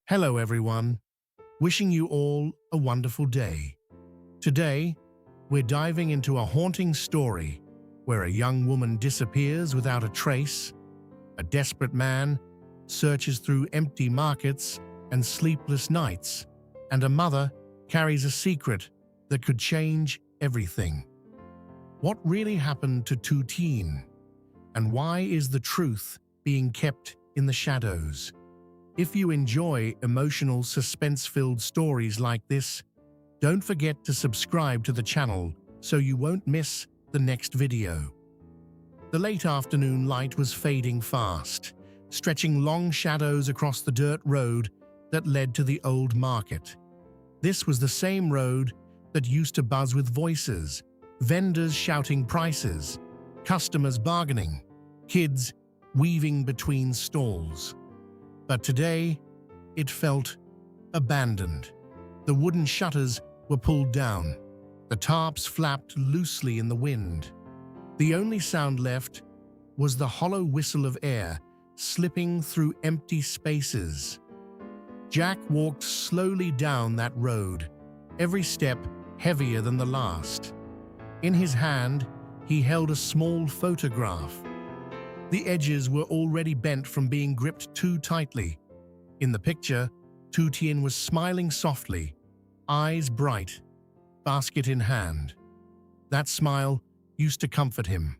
Hello everyone, wishing you all a wonderful day. Today, we're diving into a haunting story where a young woman disappears without a trace, a desperate man searches through empty markets and sleepless nights, and a mother carries a secret that could change everything. What really happened to Tien, and why is the truth being kept in the shadows? If you enjoy emotional, suspense-filled stories like this, don't forget to subscribe to the channel so you won't miss the next video. The late afternoon light was fading fast, stretching long shadows across the dirt road that led to the old market. This was the same road that used to buzz with voices, vendors shouting prices, customers bargaining, kids weaving between stalls. But today, it felt abandoned. The wooden shutters were pulled down. The tarps flapped loosely in the wind. The only sound left was the hollow whistle of air slipping through empty spaces. Jack walked slowly down that road, every step heavier than the last. In his hand, he held a small photograph. The edges were already bent from being gripped too tightly. In the picture, Tien was smiling softly, eyes bright, basket in hand. That smile used to comfort him.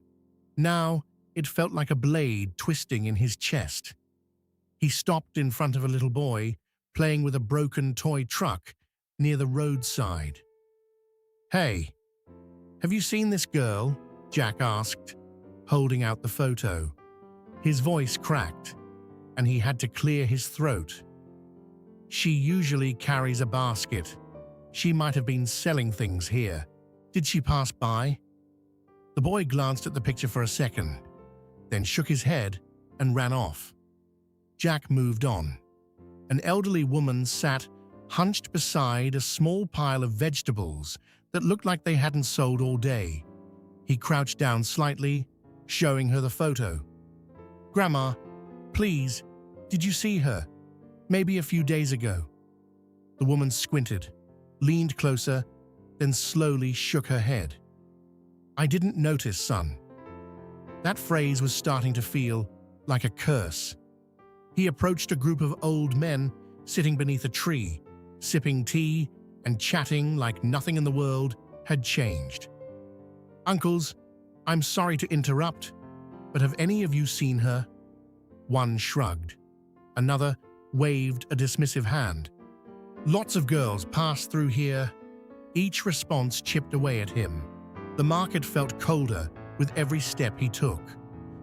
Now, it felt like a blade twisting in his chest. He stopped in front of a little boy playing with a broken toy truck near the roadside. "Hey, have you seen this girl?" Jack asked, holding out the photo. His voice cracked, and he had to clear his throat. "She usually carries a basket. She might have been selling things here. Did she pass by?" The boy glanced at the picture for a second, then shook his head and ran off. Jack moved on. An elderly woman sat hunched beside a small pile of vegetables that looked like they hadn't sold all day. He crouched down slightly, showing her the photo. "Grandma, please, did you see her? Maybe a few days ago." The woman squinted, leaned closer, then slowly shook her head. "I didn't notice, son." That phrase was starting to feel like a curse. He approached a group of old men sitting beneath a tree, sipping tea and chatting like nothing in the world had changed. "Uncles, I'm sorry to interrupt, but have any of you seen her?" One shrugged. Another waved a dismissive hand. "Lots of girls passed through here." Each response chipped away at him. The market felt colder with every step he took.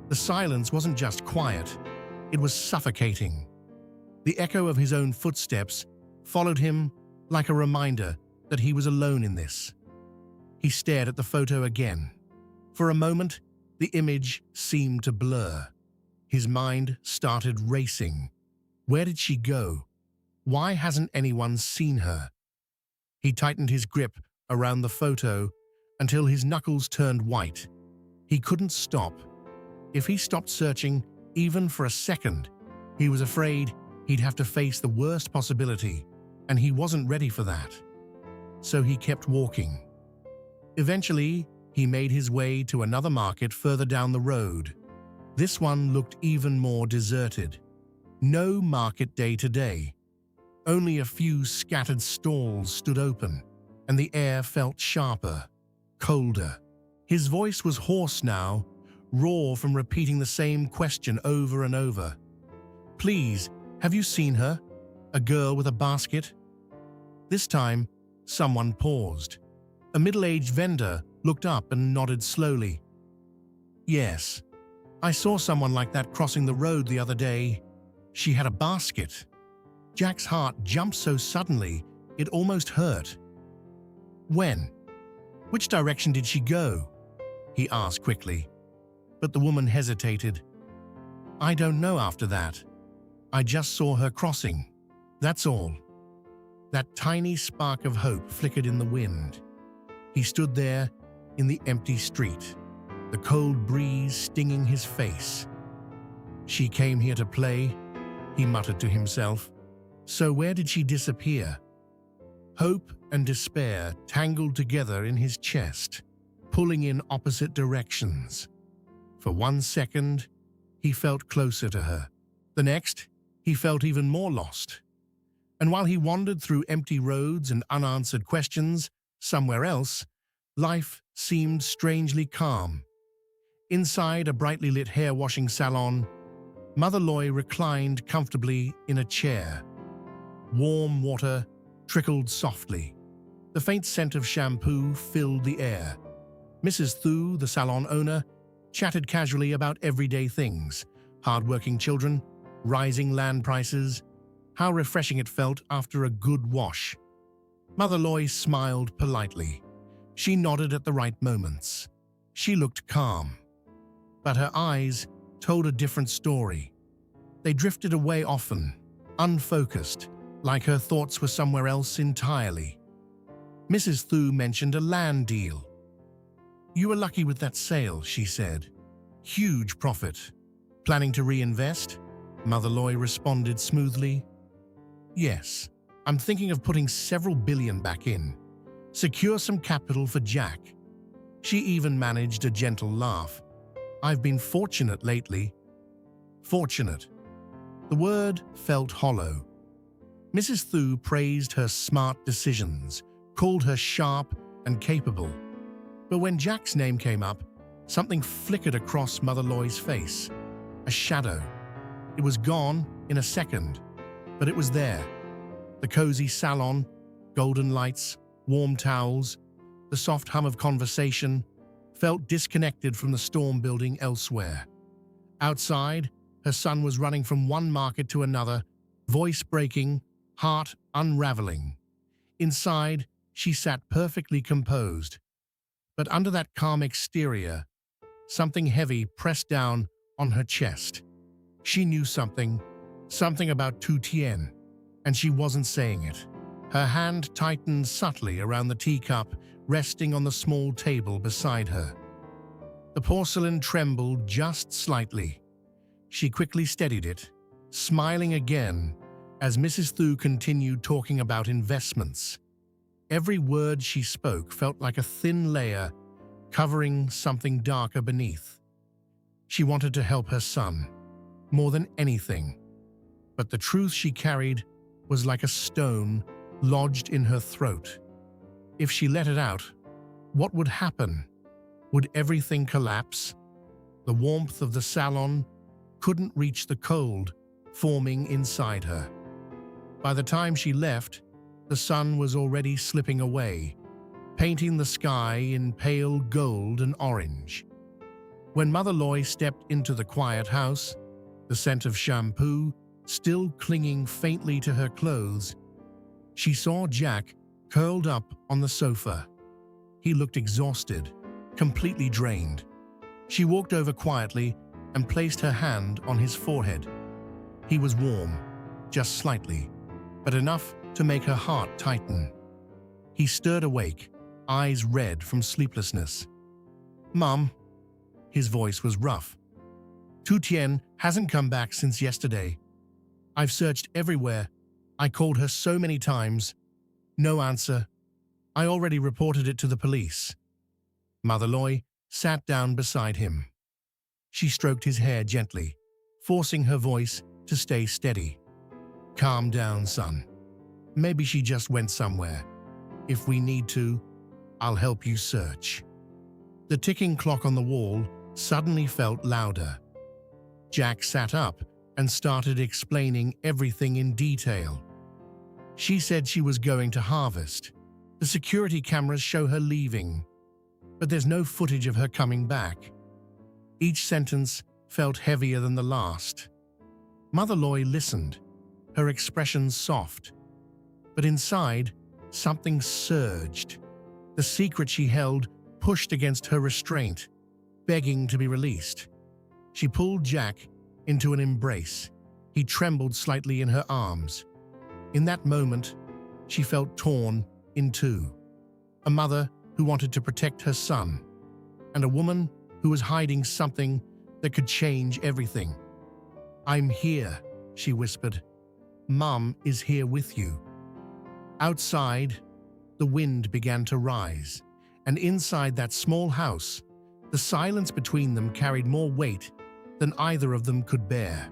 The silence wasn't just quiet, it was suffocating. The echo of his own footsteps followed him like a reminder that he was alone in this. He stared at the photo again. For a moment, the image seemed to blur. His mind started racing. Where did she go? Why hasn't anyone seen her? He tightened his grip around the photo until his knuckles turned white. He couldn't stop. If he stopped searching, even for a second, he was afraid he'd have to face the worst possibility, and he wasn't ready for that. So he kept walking. Eventually, he made his way to another market further down the road. This one looked even more deserted. No market day today. Only a few scattered stalls stood open, and the air felt sharper, colder. His voice was hoarse now, raw from repeating the same question over and over. "Please, have you seen her? A girl with a basket?" This time, someone paused. A middle-aged vendor looked up and nodded slowly. "Yes, I saw someone like that crossing the road the other day. She had a basket." Jack's heart jumped so suddenly, it almost hurt. "When? Which direction did she go?" he asked quickly. But the woman hesitated. "I don't know after that. I just saw her crossing. That's all." That tiny spark of hope flickered in the wind. He stood there in the empty street, the cold breeze stinging his face. "She came here to play," he muttered to himself. So where did she disappear? Hope and despair tangled together in his chest, pulling in opposite directions. For 1 second, he felt closer to her. The next, he felt even more lost. And while he wandered through empty roads and unanswered questions, somewhere else, life seemed strangely calm. Inside a brightly lit hair-washing salon, Mother Loy reclined comfortably in a chair. Warm water trickled softly. The faint scent of shampoo filled the air. Mrs. Thu, the salon owner, chatted casually about everyday things: hard-working children, rising land prices, how refreshing it felt after a good wash. Mother Loy smiled politely. She nodded at the right moments. She looked calm. But her eyes told a different story. They drifted away often, unfocused, like her thoughts were somewhere else entirely. Mrs. Thu mentioned a land deal. "You were lucky with that sale," she said. "Huge profit. Planning to reinvest?" Mother Loy responded smoothly. "Yes, I'm thinking of putting several billion back in. Secure some capital for Jack." She even managed a gentle laugh. "I've been fortunate lately." Fortunate. The word felt hollow. Mrs. Thu praised her smart decisions, called her sharp and capable. But when Jack's name came up, something flickered across Mother Loy's face. A shadow. It was gone in a second, but it was there. The cozy salon, golden lights, warm towels, the soft hum of conversation felt disconnected from the storm building elsewhere. Outside, her son was running from one market to another, voice breaking, heart unraveling. Inside, she sat perfectly composed. But under that calm exterior, something heavy pressed down on her chest. She knew something about Tien, and she wasn't saying it. Her hand tightened subtly around the teacup resting on the small table beside her. The porcelain trembled just slightly. She quickly steadied it, smiling again as Mrs. Thu continued talking about investments. Every word she spoke felt like a thin layer covering something darker beneath. She wanted to help her son, more than anything. But the truth she carried was like a stone lodged in her throat. If she let it out, what would happen? Would everything collapse? The warmth of the salon couldn't reach the cold forming inside her. By the time she left, the sun was already slipping away, painting the sky in pale gold and orange. When Mother Loy stepped into the quiet house, the scent of shampoo still clinging faintly to her clothes, she saw Jack curled up on the sofa. He looked exhausted, completely drained. She walked over quietly and placed her hand on his forehead. He was warm, just slightly, but enough to make her heart tighten. He stirred awake, eyes red from sleeplessness. "Mom," his voice was rough. "Tien hasn't come back since yesterday. I've searched everywhere. I called her so many times. No answer. I already reported it to the police." Mother Loy sat down beside him. She stroked his hair gently, forcing her voice to stay steady. "Calm down, son. Maybe she just went somewhere. If we need to, I'll help you search." The ticking clock on the wall suddenly felt louder. Jack sat up and started explaining everything in detail. She said she was going to harvest. The security cameras show her leaving, but there's no footage of her coming back. Each sentence felt heavier than the last. Mother Loy listened, her expression soft. But inside, something surged. The secret she held pushed against her restraint, begging to be released. She pulled Jack into an embrace. He trembled slightly in her arms. In that moment, she felt torn in two. A mother who wanted to protect her son, and a woman who was hiding something that could change everything. "I'm here," she whispered. Mum is here with you." Outside, the wind began to rise, and inside that small house, the silence between them carried more weight than either of them could bear.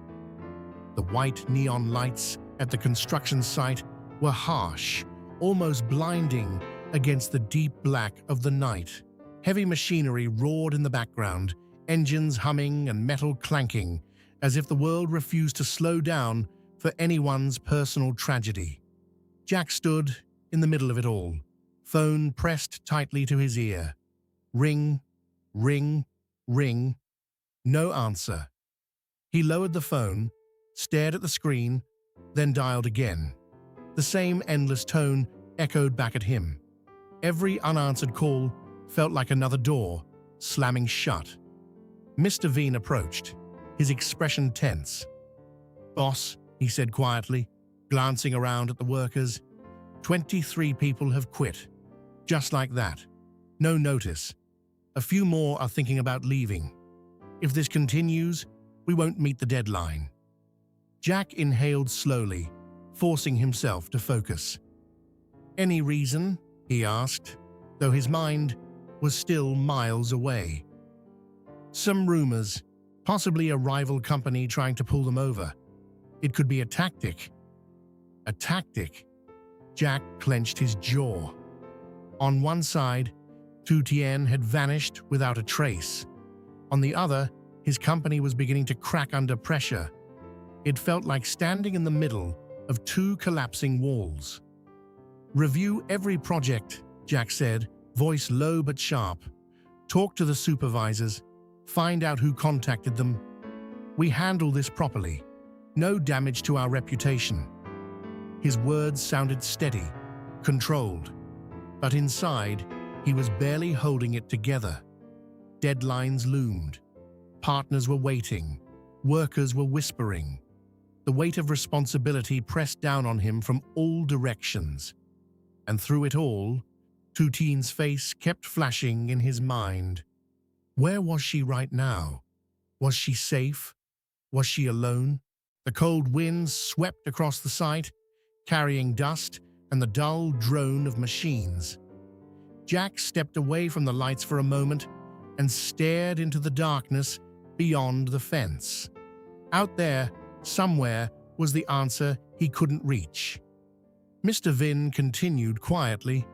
The white neon lights at the construction site were harsh, almost blinding against the deep black of the night. Heavy machinery roared in the background, engines humming and metal clanking, as if the world refused to slow down for anyone's personal tragedy. Jack stood in the middle of it all, phone pressed tightly to his ear. Ring, ring, ring. No answer. He lowered the phone, stared at the screen, then dialed again. The same endless tone echoed back at him. Every unanswered call felt like another door slamming shut. Mr. Veen approached, his expression tense. "Boss," he said quietly, glancing around at the workers, 23 people have quit. Just like that. No notice. A few more are thinking about leaving. If this continues, we won't meet the deadline." Jack inhaled slowly, forcing himself to focus. "Any reason?" he asked, though his mind was still miles away. "Some rumors, possibly a rival company trying to pull them over. It could be a tactic." A tactic? Jack clenched his jaw. On one side, Tien had vanished without a trace. On the other, his company was beginning to crack under pressure. It felt like standing in the middle of two collapsing walls. "Review every project," Jack said, voice low but sharp. "Talk to the supervisors. Find out who contacted them. We handle this properly. No damage to our reputation." His words sounded steady, controlled, but inside, he was barely holding it together. Deadlines loomed. Partners were waiting. Workers were whispering. The weight of responsibility pressed down on him from all directions. And through it all, Tien's face kept flashing in his mind. Where was she right now? Was she safe? Was she alone? The cold winds swept across the site, carrying dust and the dull drone of machines. Jack stepped away from the lights for a moment and stared into the darkness beyond the fence. Out there, somewhere, was the answer he couldn't reach. Mr. Vin continued quietly.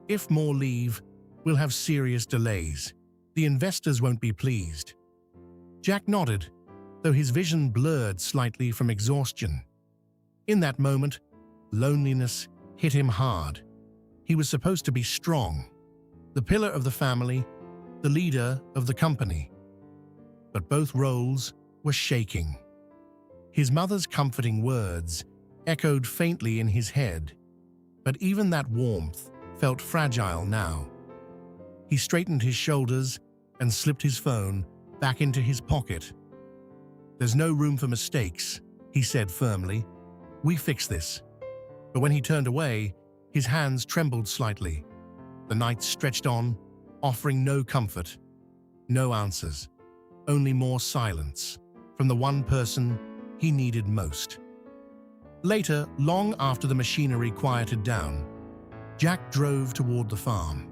"If more leave, we'll have serious delays. The investors won't be pleased." Jack nodded, though his vision blurred slightly from exhaustion. In that moment, loneliness hit him hard. He was supposed to be strong, the pillar of the family, the leader of the company. But both roles were shaking. His mother's comforting words echoed faintly in his head, but even that warmth felt fragile now. He straightened his shoulders and slipped his phone back into his pocket. "There's no room for mistakes," he said firmly. "We fix this." But when he turned away, his hands trembled slightly. The night stretched on, offering no comfort, no answers, only more silence from the one person he needed most. Later, long after the machinery quieted down, Jack drove toward the farm.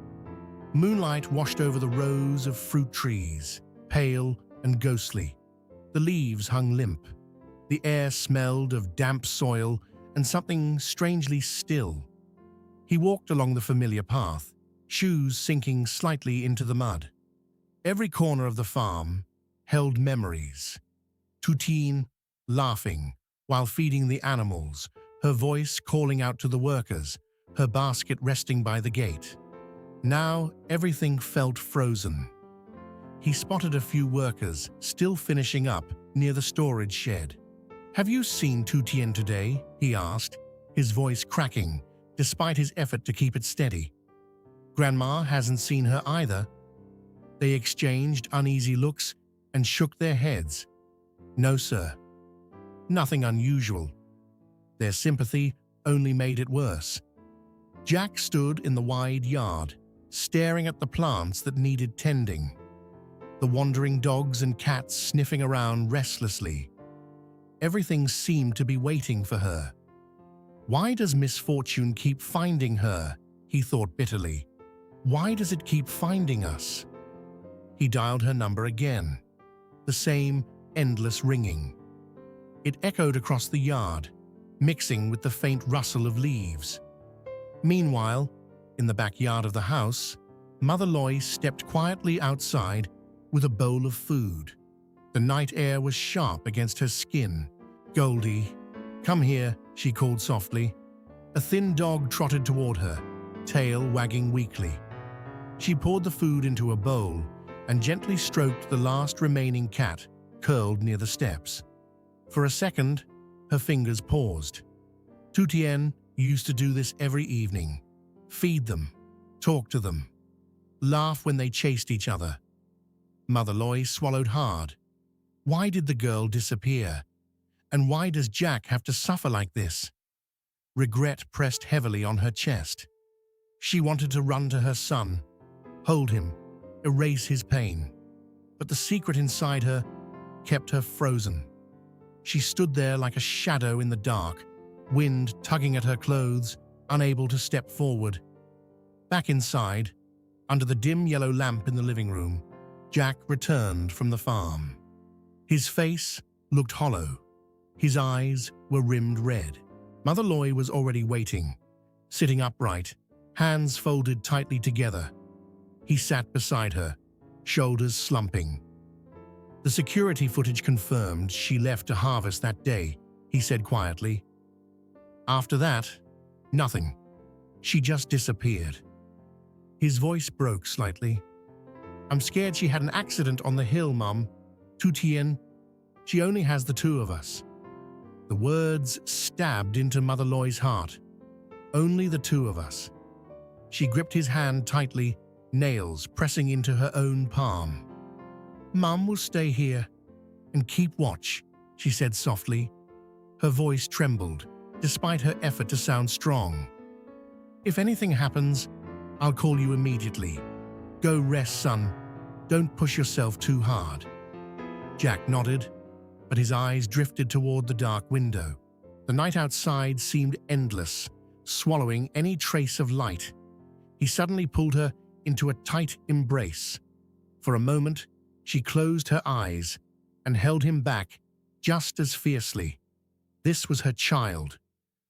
Moonlight washed over the rows of fruit trees, pale and ghostly. The leaves hung limp. The air smelled of damp soil and something strangely still. He walked along the familiar path, shoes sinking slightly into the mud. Every corner of the farm held memories. Tien laughing while feeding the animals, her voice calling out to the workers, her basket resting by the gate. Now everything felt frozen. He spotted a few workers still finishing up near the storage shed. "Have you seen Tien today?" he asked, his voice cracking, despite his effort to keep it steady. "Grandma hasn't seen her either." They exchanged uneasy looks and shook their heads. "No, sir." Nothing unusual. Their sympathy only made it worse. Jack stood in the wide yard, staring at the plants that needed tending. The wandering dogs and cats sniffing around restlessly. Everything seemed to be waiting for her. Why does misfortune keep finding her? He thought bitterly. Why does it keep finding us? He dialed her number again. The same endless ringing. It echoed across the yard, mixing with the faint rustle of leaves. Meanwhile, in the backyard of the house, Mother Lois stepped quietly outside with a bowl of food. The night air was sharp against her skin. "Goldie, come here," she called softly. A thin dog trotted toward her, tail wagging weakly. She poured the food into a bowl and gently stroked the last remaining cat curled near the steps. For a second, her fingers paused. Tien used to do this every evening. Feed them, talk to them, laugh when they chased each other. Mother Lois swallowed hard. Why did the girl disappear? And why does Jack have to suffer like this? Regret pressed heavily on her chest. She wanted to run to her son, hold him, erase his pain. But the secret inside her kept her frozen. She stood there like a shadow in the dark, wind tugging at her clothes, unable to step forward. Back inside, under the dim yellow lamp in the living room, Jack returned from the farm. His face looked hollow. His eyes were rimmed red. Mother Lois was already waiting, sitting upright, hands folded tightly together. He sat beside her, shoulders slumping. The security footage confirmed she left to harvest that day, he said quietly. After that, nothing. She just disappeared. His voice broke slightly. "I'm scared she had an accident on the hill, Mum. Tien, she only has the two of us." The words stabbed into Mother Lois's heart. Only the two of us. She gripped his hand tightly, nails pressing into her own palm. "Mum will stay here and keep watch," she said softly. Her voice trembled, despite her effort to sound strong. "If anything happens, I'll call you immediately. Go rest, son. Don't push yourself too hard." Jack nodded, but his eyes drifted toward the dark window. The night outside seemed endless, swallowing any trace of light. He suddenly pulled her into a tight embrace. For a moment, she closed her eyes and held him back just as fiercely. This was her child.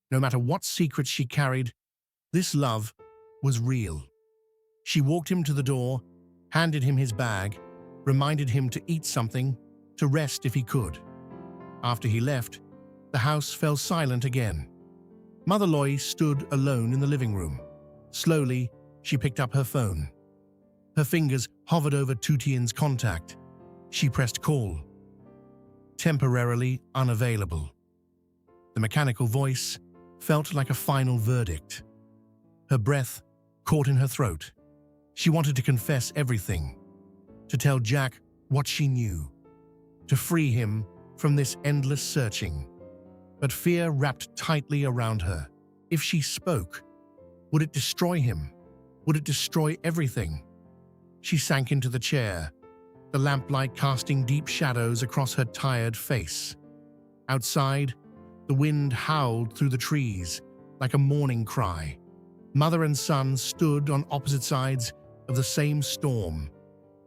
No matter what secrets she carried, this love was real. She walked him to the door, handed him his bag, reminded him to eat something, to rest if he could. After he left, the house fell silent again. Mother Lois stood alone in the living room. Slowly, she picked up her phone. Her fingers hovered over Tien's contact. She pressed call. Temporarily unavailable. The mechanical voice felt like a final verdict. Her breath caught in her throat. She wanted to confess everything, to tell Jack what she knew, to free him from this endless searching. But fear wrapped tightly around her. If she spoke, would it destroy him? Would it destroy everything? She sank into the chair, the lamplight casting deep shadows across her tired face. Outside, the wind howled through the trees like a mourning cry. Mother and son stood on opposite sides of the same storm,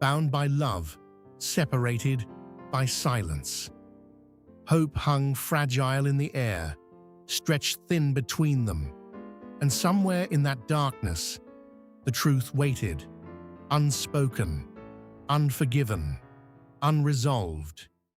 bound by love, separated by silence. Hope hung fragile in the air, stretched thin between them, and somewhere in that darkness, the truth waited, unspoken, unforgiven, unresolved.